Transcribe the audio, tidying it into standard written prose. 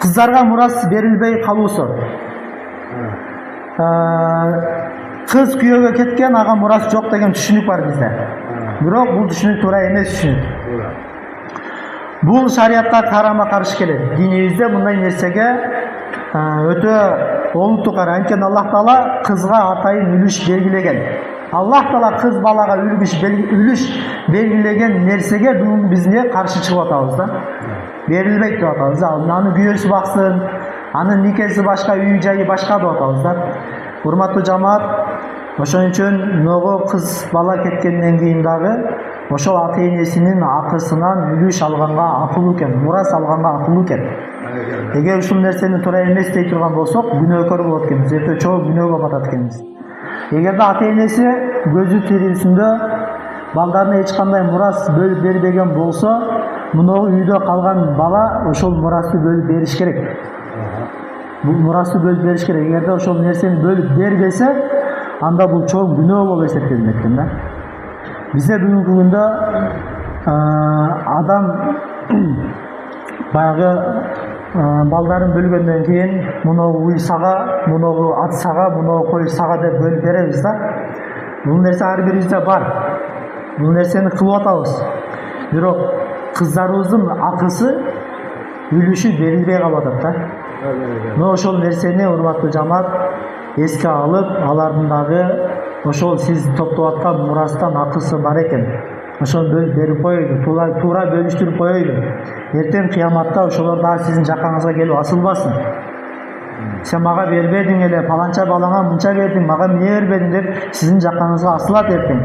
Kızlarga мурас берилбей калуусу. Kız kүйөөгө кеткен, ага мурас жок деген түшүнүк бар бизде. Бирок бул түшүнүк туура эмес түшүнүк. Бул шариатка карама-каршы келет. Динибизде мындай нерсеге өтө олуттуу карай. Анткени Аллах Таала кызга атайын үлүш белгилеген. Аллах Таала кыз балага үлүш белгилеген нерсеге бүгүн бизге каршы чыгып атабыз да. Берилбейт деп атабыз. Аны күйөөсү баксын, анын никеси башка, үй жайы башка деп атабыз да. Урматтуу жамаат, ошон үчүн могу кыз бала кеткенден кийин дагы ошол ата-энесинин акысынан үлүш алганга акылуу экен, мурас алганга акылуу экен. Эгер ушул нерсени туура эмес дей турган болсок, күнөөкөр болот экенбиз, өтө чоң күнөөгө батат экенбиз. Эгерде ата-энеси көзү тирүүсүндө балдарына эч кандай мурас бөлүп бербеген болсо, мынау үйдө калган бала ошол мурасты бөлүп бериш керек. Бул мурасты бөлүп бериш керек. Эгерде ошол нерсени бөлүп бербесе, анда бул чоң күнөө болуп эсептелинет экен да. Бизде бүгүнкү күндө адам баягы балдарын бөлгөндөн кийин муногу уй сага, муногу ат сага, муногу кой сага деп бөлүп беребиз да. Бул нерсе ар бирибизде бар. Бул нерсени кылып атабыз. Бирок кыздарыбыздын акысы үлүшү берилбей калып атат да. Но ошол нерсени урматтуу жамаат эске алып, алардын дагы ошол сиз топтоп аткан мурастан акысы бар экен. Ошону бөлүп берип коеюлу, туура бөлүштүрүп коеюлу. Эртең кыяматта ошолор дагы сиздин жакаңызга келип асылбасын. Сен мага бербедиң эле, паланча балаңа мынча бердиң, мага эмне бербедиң деп сиздин жакаңызга асылат эртең.